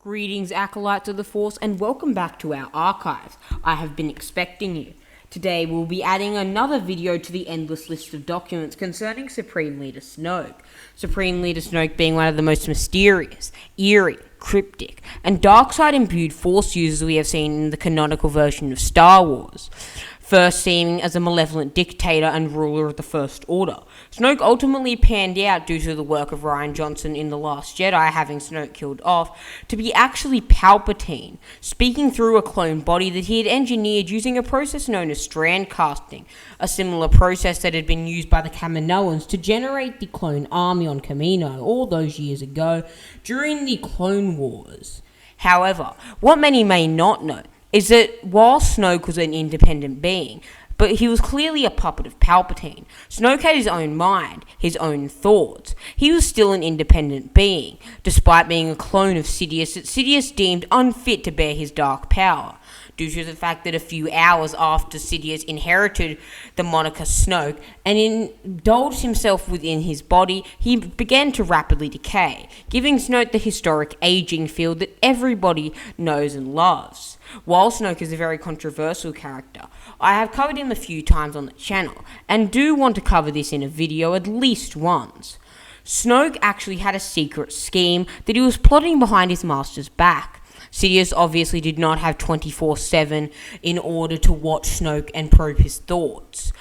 Greetings, acolytes of the Force, and welcome back to our archives. I have been expecting you. Today we'll be adding another video to the endless list of documents concerning Supreme Leader Snoke. Supreme Leader Snoke being one of the most mysterious, eerie, cryptic, and dark side imbued Force users we have seen in the canonical version of Star Wars. First seeming as a malevolent dictator and ruler of the First Order, Snoke ultimately panned out due to the work of Rian Johnson in The Last Jedi having Snoke killed off, to be actually Palpatine, speaking through a clone body that he had engineered using a process known as strand casting, a similar process that had been used by the Kaminoans to generate the clone army on Kamino all those years ago during the Clone Wars. However, what many may not know is that while Snoke was an independent being, but he was clearly a puppet of Palpatine. Snoke had his own mind, his own thoughts. He was still an independent being, despite being a clone of Sidious that Sidious deemed unfit to bear his dark power, due to the fact that a few hours after Sidious inherited the moniker Snoke and indulged himself within his body, he began to rapidly decay, giving Snoke the historic aging feel that everybody knows and loves. While Snoke is a very controversial character, I have covered him a few times on the channel, and do want to cover this in a video at least once. Snoke actually had a secret scheme that he was plotting behind his master's back. Sidious obviously did not have 24/7 in order to watch Snoke and probe his thoughts.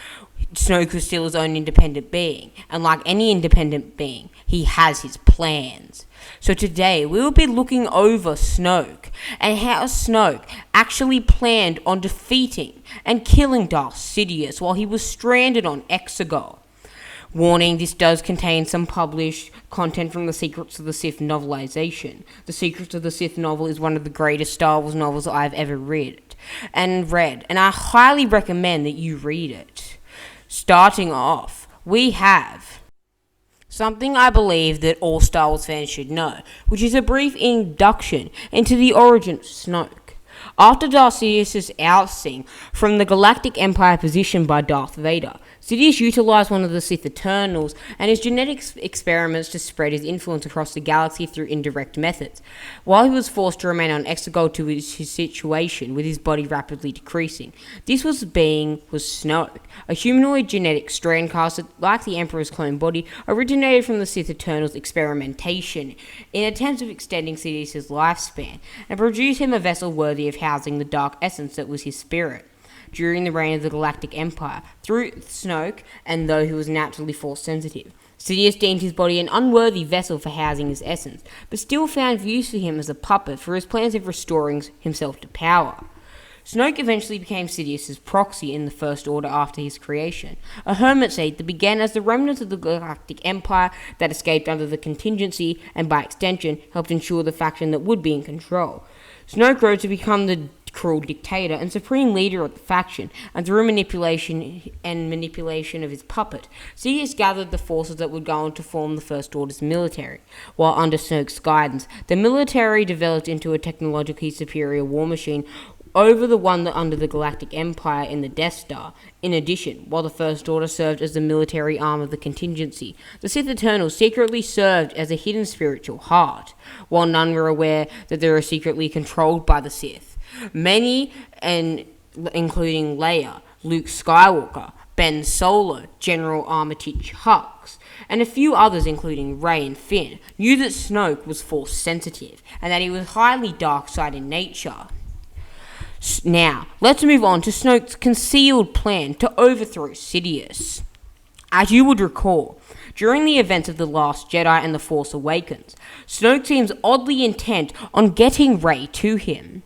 Snoke was still his own independent being, and like any independent being, he has his plans. So today, we will be looking over Snoke, and how Snoke actually planned on defeating and killing Darth Sidious while he was stranded on Exegol. Warning, this does contain some published content from the Secrets of the Sith novelization. The Secrets of the Sith novel is one of the greatest Star Wars novels I've ever read, and I highly recommend that you read it. Starting off, we have something I believe that all Star Wars fans should know, which is a brief induction into the origin of Snoke. After Darth Sidious' ousting from the Galactic Empire position by Darth Vader, Sidious utilized one of the Sith Eternals and his genetic experiments to spread his influence across the galaxy through indirect methods, while he was forced to remain on Exegol to his situation, with his body rapidly decreasing. This was Snoke, a humanoid genetic strand cast that, like the Emperor's clone body, originated from the Sith Eternals' experimentation in attempts of extending Sidious' lifespan, and produced him a vessel worthy of housing the dark essence that was his spirit. During the reign of the Galactic Empire, through Snoke, and though he was naturally Force-sensitive, Sidious deemed his body an unworthy vessel for housing his essence, but still found use for him as a puppet for his plans of restoring himself to power. Snoke eventually became Sidious's proxy in the First Order after his creation, a hermit state that began as the remnant of the Galactic Empire that escaped under the contingency, and by extension, helped ensure the faction that would be in control. Snoke grew to become the cruel dictator and supreme leader of the faction, and through manipulation of his puppet, Sidious gathered the forces that would go on to form the First Order's military. While under Snoke's guidance, the military developed into a technologically superior war machine over the one that under the Galactic Empire in the Death Star. In addition, while the First Order served as the military arm of the contingency, the Sith Eternals secretly served as a hidden spiritual heart, while none were aware that they were secretly controlled by the Sith. Many, including Leia, Luke Skywalker, Ben Solo, General Armitage Hux, and a few others including Rey and Finn, knew that Snoke was Force-sensitive, and that he was highly dark-side in nature. Now, let's move on to Snoke's concealed plan to overthrow Sidious. As you would recall, during the events of The Last Jedi and The Force Awakens, Snoke seems oddly intent on getting Rey to him.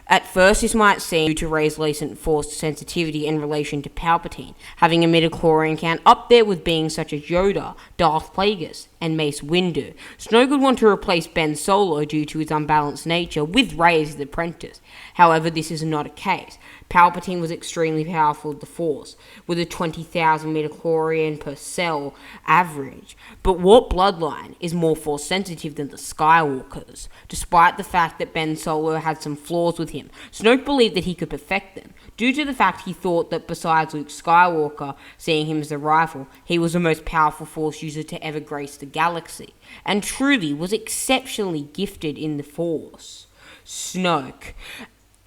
At first, this might seem due to Rey's latent Force sensitivity in relation to Palpatine, having a midichlorian count up there with beings such as Yoda, Darth Plagueis, and Mace Windu. Snoke would want to replace Ben Solo due to his unbalanced nature with Rey as his apprentice. However, this is not a case. Palpatine was extremely powerful with the Force, with a 20,000 midichlorian per cell average. But what bloodline is more Force-sensitive than the Skywalkers? Despite the fact that Ben Solo had some flaws with him, Snoke believed that he could perfect them, due to the fact he thought that besides Luke Skywalker, seeing him as a rival, he was the most powerful Force user to ever grace the the galaxy, and truly was exceptionally gifted in the Force. Snoke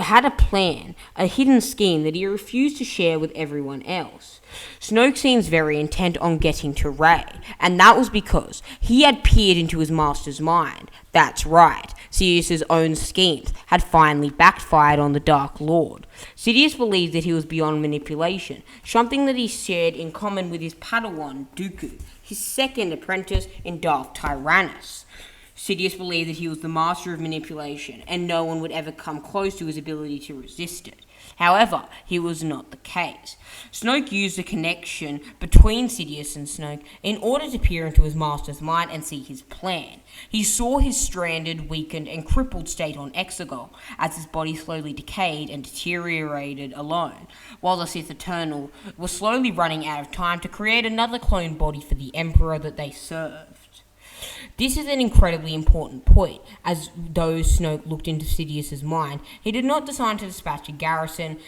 had a plan, a hidden scheme that he refused to share with everyone else. Snoke seems very intent on getting to Rey, and that was because he had peered into his master's mind. That's right, Sidious's own schemes had finally backfired on the Dark Lord. Sidious believed that he was beyond manipulation, something that he shared in common with his Padawan, Dooku, his second apprentice in Darth Tyrannus. Sidious believed that he was the master of manipulation, and no one would ever come close to his ability to resist it. However, he was not the case. Snoke used a connection between Sidious and Snoke in order to peer into his master's mind and see his plan. He saw his stranded, weakened, and crippled state on Exegol as his body slowly decayed and deteriorated alone, while the Sith Eternal was slowly running out of time to create another clone body for the Emperor that they served. This is an incredibly important point, as though Snoke looked into Sidious's mind, he did not decide to dispatch a garrison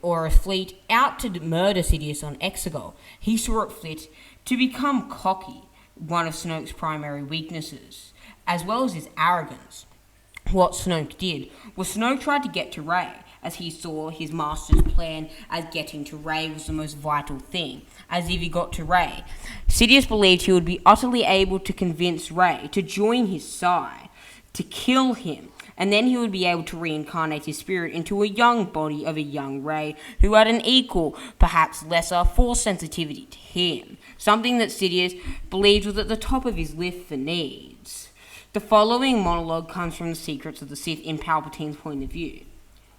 or a fleet out to murder Sidious on Exegol. He saw it fit to become cocky, one of Snoke's primary weaknesses, as well as his arrogance. What Snoke did was Snoke tried to get to Rey, as he saw his master's plan as getting to Rey was the most vital thing. As if he got to Rey, Sidious believed he would be utterly able to convince Rey to join his side, to kill him, and then he would be able to reincarnate his spirit into a young body of a young Rey who had an equal, perhaps lesser, force sensitivity to him, something that Sidious believed was at the top of his list for needs. The following monologue comes from the Secrets of the Sith in Palpatine's point of view.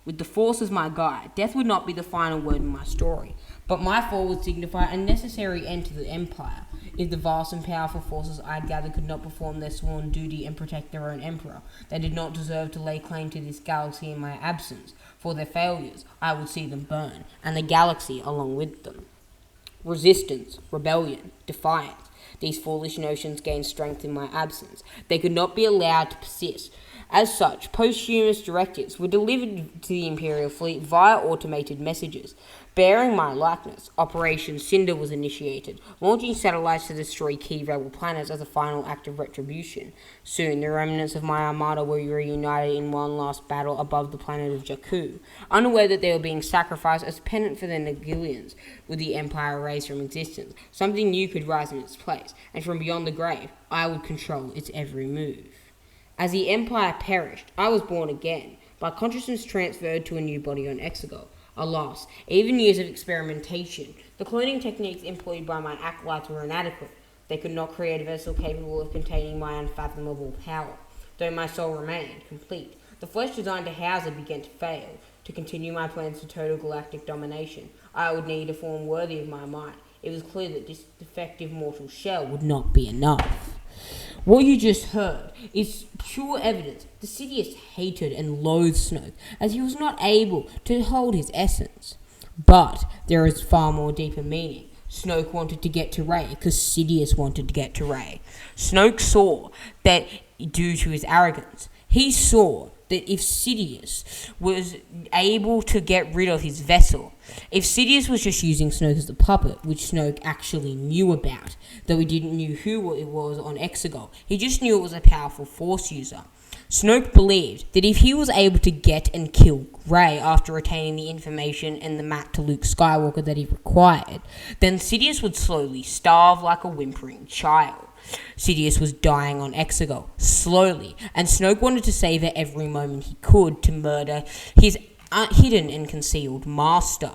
With the Force as my guide, death would not be the final word in my story, but my fall would signify a necessary end to the Empire. If the vast and powerful forces I'd gathered could not perform their sworn duty and protect their own Emperor, they did not deserve to lay claim to this galaxy in my absence. For their failures, I would see them burn, and the galaxy along with them. Resistance, rebellion, defiance. These foolish notions gained strength in my absence. They could not be allowed to persist. As such, posthumous directives were delivered to the Imperial fleet via automated messages. Bearing my likeness, Operation Cinder was initiated, launching satellites to destroy key rebel planets as a final act of retribution. Soon, the remnants of my armada were reunited in one last battle above the planet of Jakku, unaware that they were being sacrificed as penance for their Nagillians. With the Empire erased from existence, something new could rise in its place, and from beyond the grave, I would control its every move. As the Empire perished, I was born again, by consciousness transferred to a new body on Exegol. Alas, even years of experimentation, the cloning techniques employed by my acolytes were inadequate. They could not create a vessel capable of containing my unfathomable power, though my soul remained complete. The flesh designed to house it began to fail. To continue my plans for total galactic domination, I would need a form worthy of my might. It was clear that this defective mortal shell would not be enough. What you just heard is pure evidence that Sidious hated and loathed Snoke, as he was not able to hold his essence. But there is far more deeper meaning. Snoke wanted to get to Rey because Sidious wanted to get to Rey. Snoke saw that due to his arrogance, he saw that if Sidious was able to get rid of his vessel, if Sidious was just using Snoke as a puppet, which Snoke actually knew about, though he didn't know who it was on Exegol, he just knew it was a powerful Force user. Snoke believed that if he was able to get and kill Rey after retaining the information and the map to Luke Skywalker that he required, then Sidious would slowly starve like a whimpering child. Sidious was dying on Exegol, slowly, and Snoke wanted to savor every moment he could to murder his hidden and concealed master.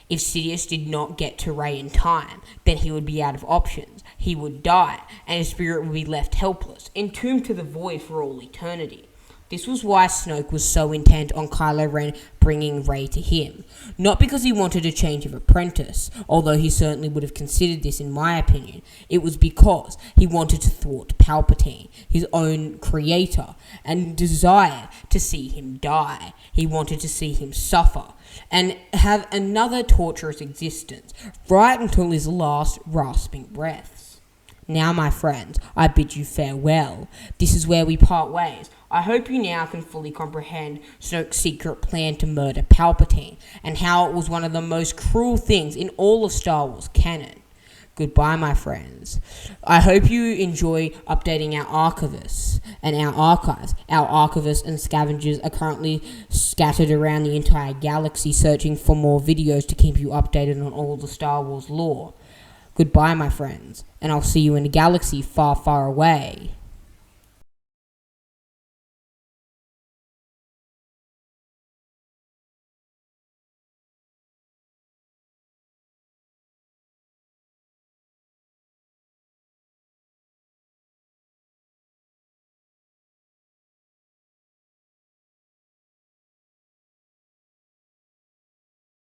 If Sidious did not get to Rey in time, then he would be out of options. He would die, and his spirit would be left helpless, entombed to the void for all eternity. This was why Snoke was so intent on Kylo Ren bringing Rey to him. Not because he wanted a change of apprentice, although he certainly would have considered this in my opinion. It was because he wanted to thwart Palpatine, his own creator, and desired to see him die. He wanted to see him suffer and have another torturous existence, right until his last rasping breaths. Now, my friends, I bid you farewell. This is where we part ways. I hope you now can fully comprehend Snoke's secret plan to murder Palpatine, and how it was one of the most cruel things in all of Star Wars canon. Goodbye, my friends. I hope you enjoy updating our archivists and our archives. Our archivists and scavengers are currently scattered around the entire galaxy searching for more videos to keep you updated on all the Star Wars lore. Goodbye, my friends, and I'll see you in a galaxy far, far away.